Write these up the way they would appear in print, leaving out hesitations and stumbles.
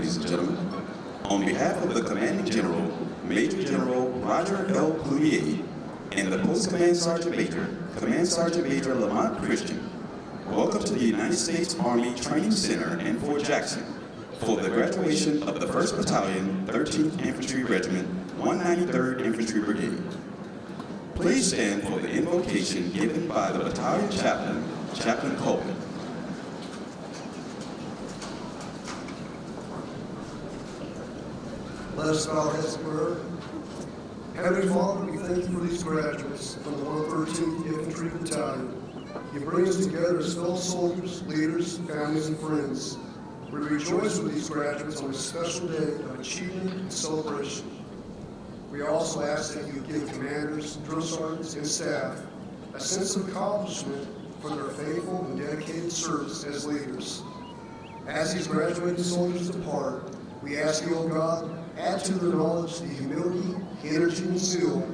ladies and gentlemen. On behalf of the Commanding General, Major General Roger L. Cloutier, and the Post Command Sergeant Major, Command Sergeant Major Lamont Christian, welcome to the United States Army Training Center in Fort Jackson for the graduation of the 1st Battalion, 13th Infantry Regiment, 193rd Infantry Brigade. Please stand for the invocation given by the Battalion Chaplain, Chaplain Coleman. Let us bow our heads in prayer. Heavenly Father, we thank you for these graduates from the 113th Infantry Battalion. You bring us together as fellow soldiers, leaders, families, and friends. We rejoice with these graduates on this special day of achievement and celebration. We also ask that you give commanders, drill sergeants, and staff a sense of accomplishment for their faithful and dedicated service as leaders. As these graduating soldiers depart, we ask you, O God, add to their knowledge the humility, energy, and zeal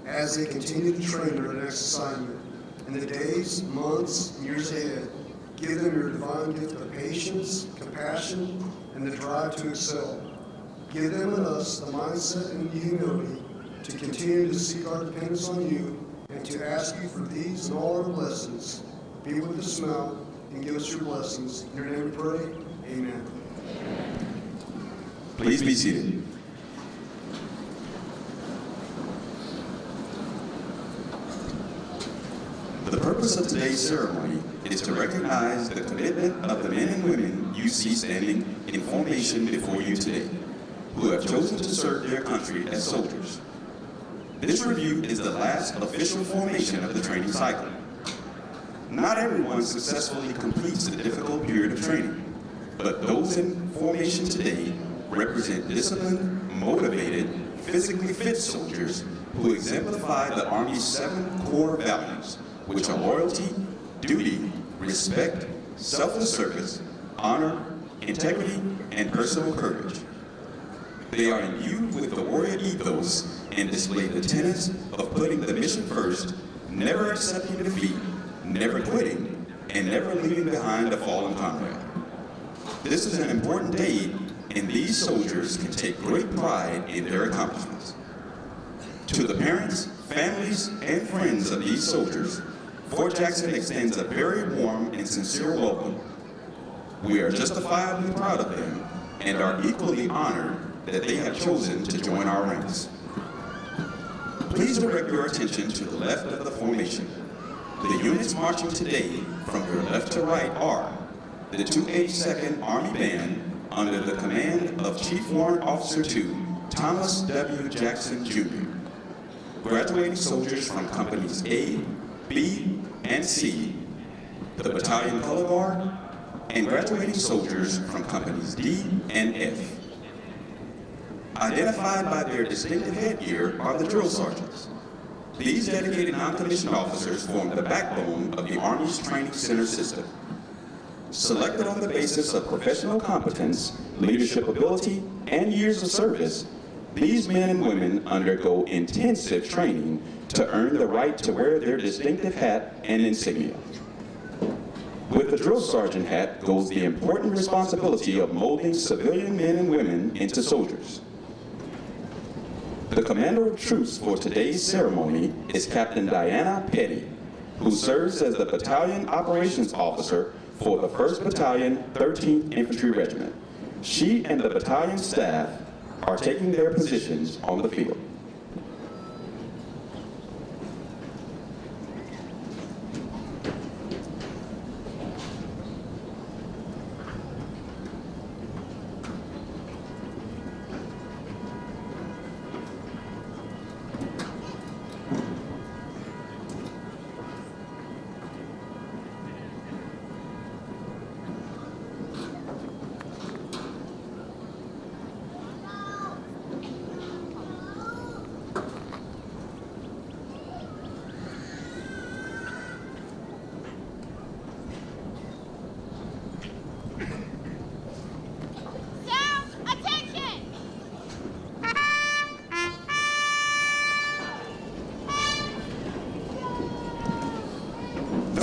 as they continue to train their next assignment. In the days, months, and years ahead, give them your divine gift of patience, compassion, and the drive to excel. Give them and us the mindset and the humility to continue to seek our dependence on you and to ask you for these and all our blessings. Be with us now and give us your blessings. In your name we pray, amen. Please be seated. The purpose of today's ceremony is to recognize the commitment of the men and women you see standing in formation before you today, who have chosen to serve their country as soldiers. This review is the last official formation of the training cycle. Not everyone successfully completes the difficult period of training, but those in formation today represent disciplined, motivated, physically fit soldiers who exemplify the Army's 7 core values, which are loyalty, duty, respect, selfless service, honor, integrity, and personal courage. They are imbued with the warrior ethos and display the tenets of putting the mission first, never accepting defeat, never quitting, and never leaving behind a fallen comrade. This is an important day, and these soldiers can take great pride in their accomplishments. To the parents, families, and friends of these soldiers, Fort Jackson extends a very warm and sincere welcome. We are justifiably proud of them and are equally honored that they have chosen to join our ranks. Please direct your attention to the left of the formation. The units marching today from your left to right are the 282nd Army Band under the command of Chief Warrant Officer 2, Thomas W. Jackson, Jr. Graduating soldiers from Companies A, B, and C, the Battalion Color Guard, and graduating soldiers from Companies D and F. Identified by their distinctive headgear are the drill sergeants. These dedicated non-commissioned officers form the backbone of the Army's training center system. Selected on the basis of professional competence, leadership ability, and years of service, these men and women undergo intensive training to earn the right to wear their distinctive hat and insignia. With the drill sergeant hat goes the important responsibility of molding civilian men and women into soldiers. The commander of troops for today's ceremony is Captain Diana Petty, who serves as the Battalion Operations Officer for the 1st Battalion, 13th Infantry Regiment. She and the battalion staff are taking their positions on the field.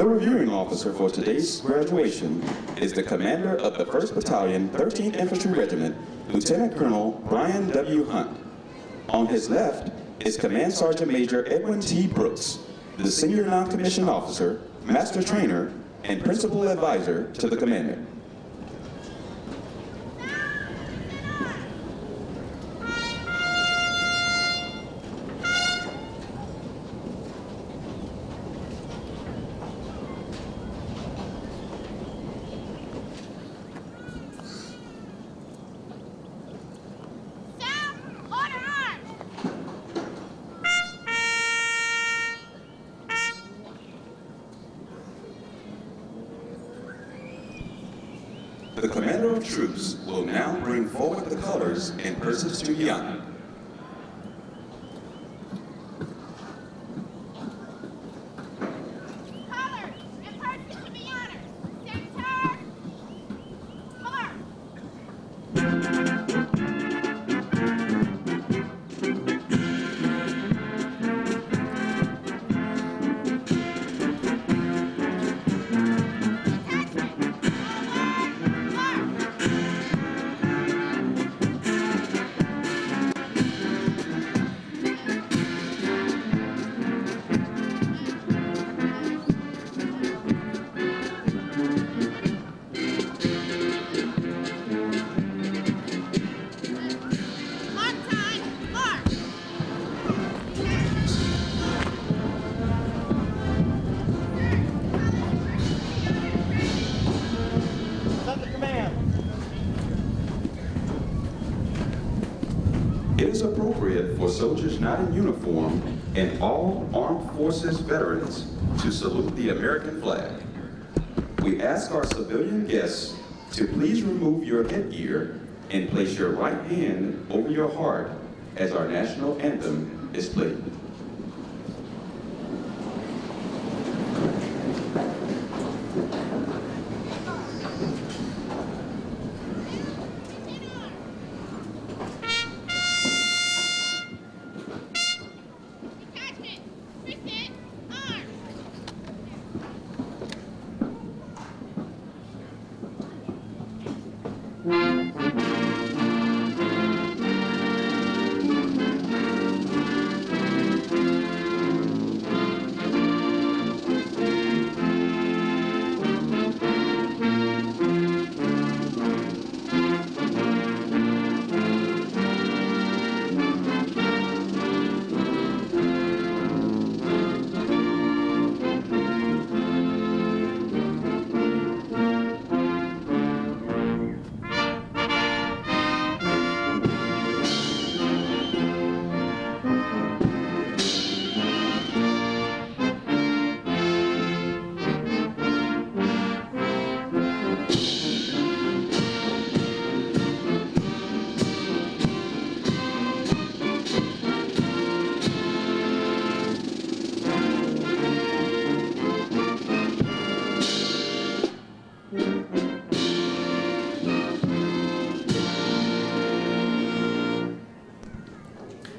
reviewing officer for today's graduation is the commander of the 1st Battalion, 13th Infantry Regiment, Lieutenant Colonel Brian W. Hunt. On his left is Command Sergeant Major Edwin T. Brooks, the senior non-commissioned officer, master trainer, and principal advisor to the commander. The commander of troops will now bring forward the colors and persons to be honored. Colors and persons to be honored. Center. March. It is appropriate for soldiers not in uniform and all armed forces veterans to salute the American flag. We ask our civilian guests to please remove your headgear and place your right hand over your heart as our national anthem is played.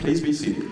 Please be seated.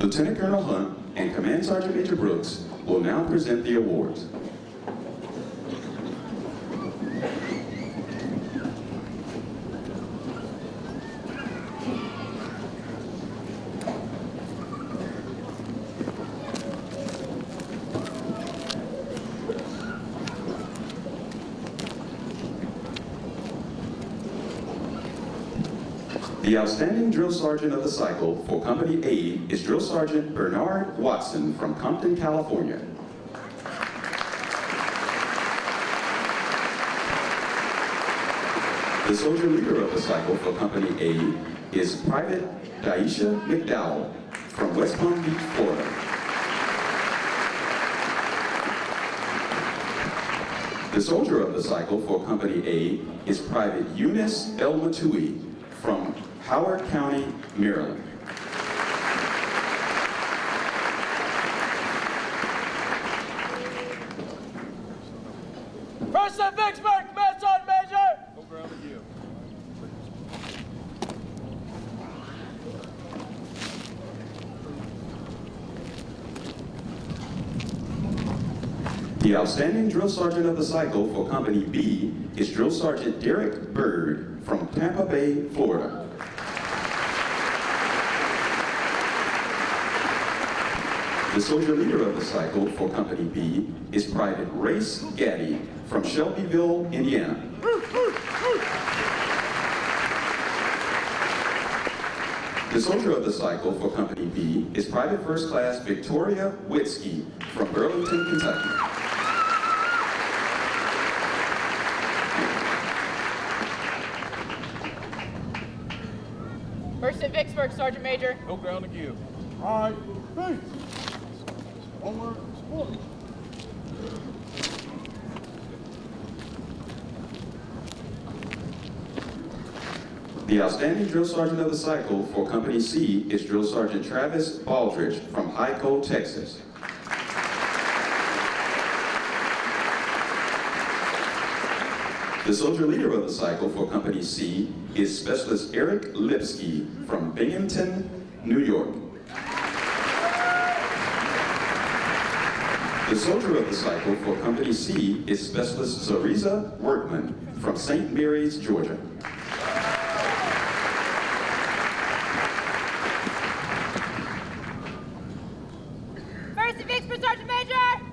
Lieutenant Colonel Hunt and Command Sergeant Major Brooks will now present the awards. The outstanding drill sergeant of the cycle for Company A is Drill Sergeant Bernard Watson from Compton, California. The soldier leader of the cycle for Company A is Private Daisha McDowell from West Palm Beach, Florida. The soldier of the cycle for Company A is Private Eunice El Matui from Howard County, Maryland. First and Vicksburg, commence on Major! Go ground to you. The outstanding drill sergeant of the cycle for Company B is Drill Sergeant Derek Bird from Tampa Bay, Florida. The soldier leader of the cycle for Company B is Private Race Gaddy from Shelbyville, Indiana. The soldier of the cycle for Company B is Private First Class Victoria Witzke from Burlington, Kentucky. First at Vicksburg, Sergeant Major. Go ground to you. All right, thanks. Onward, sport. The outstanding drill sergeant of the cycle for Company C is Drill Sergeant Travis Baldridge from Hyco, Texas. The soldier leader of the cycle for Company C is Specialist Eric Lipsky from Binghamton, New York. The soldier of the cycle for Company C is Specialist Zariza Workman from St. Mary's, Georgia. First at Vicksburg, Sergeant Major!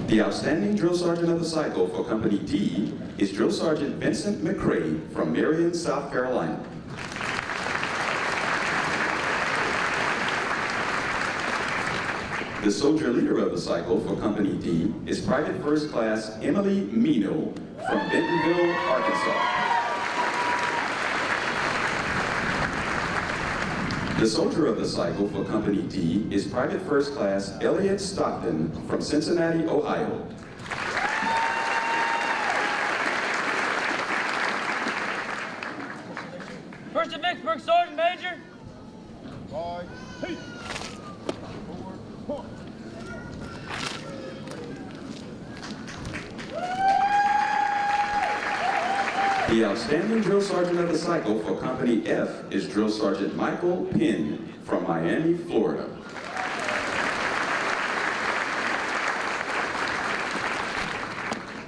The outstanding drill sergeant of the cycle for Company D is Drill Sergeant Vincent McCrae from Marion, South Carolina. The soldier leader of the cycle for Company D is Private First Class Emily Mino from Bentonville, Arkansas. The soldier of the cycle for Company D is Private First Class Elliot Stockton from Cincinnati, Ohio. First at Vicksburg, Sergeant Major. Right, hey. Forward, point. The outstanding drill sergeant of the cycle for Company F is Drill Sergeant Michael Penn from Miami, Florida.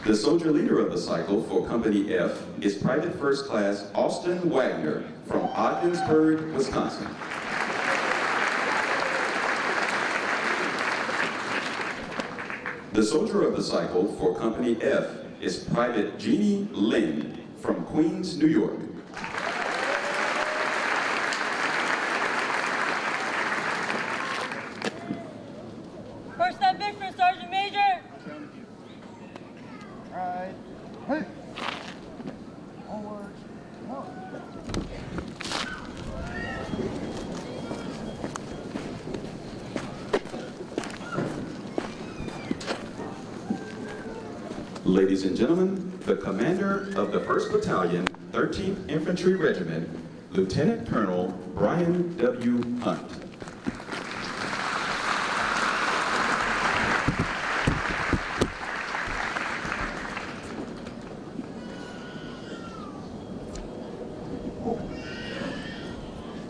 The soldier leader of the cycle for Company F is Private First Class Austin Wagner from Ogdensburg, Wisconsin. The soldier of the cycle for Company F is Private Jeannie Lynn from Queens, New York. First at Vicksburg, Sergeant Major. All right, hey. Onward, point. Ladies and gentlemen, the commander of the 1st Battalion, 13th Infantry Regiment, Lieutenant Colonel Brian W. Hunt.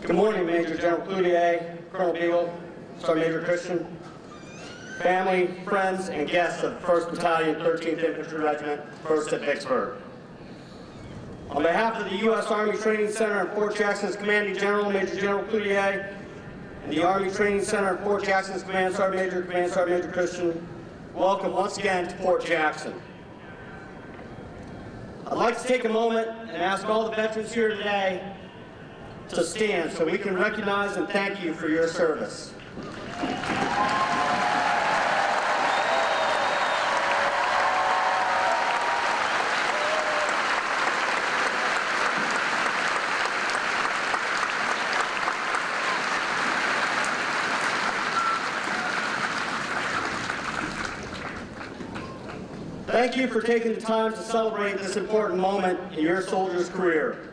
Good morning, Major General Cloutier, Colonel Beagle, Sergeant Major Christian, family, friends, and guests of 1st Battalion, 13th Infantry Regiment, 1st at Vicksburg. On behalf of the U.S. Army Training Center and Fort Jackson's Commanding General, Major General Cloutier, and the Army Training Center in Fort Jackson's Command Sergeant Major Christian, welcome once again to Fort Jackson. I'd like to take a moment and ask all the veterans here today to stand so we can recognize and thank you for your service. Thank you for taking the time to celebrate this important moment in your soldier's career.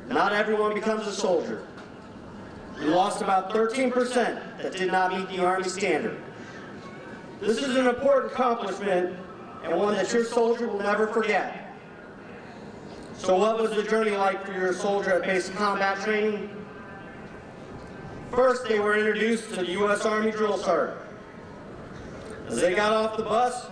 Not everyone becomes a soldier. We lost about 13% that did not meet the Army standard. This is an important accomplishment and one that your soldier will never forget. So what was the journey like for your soldier at basic combat training? First, they were introduced to the U.S. Army Drill Sergeant. As they got off the bus,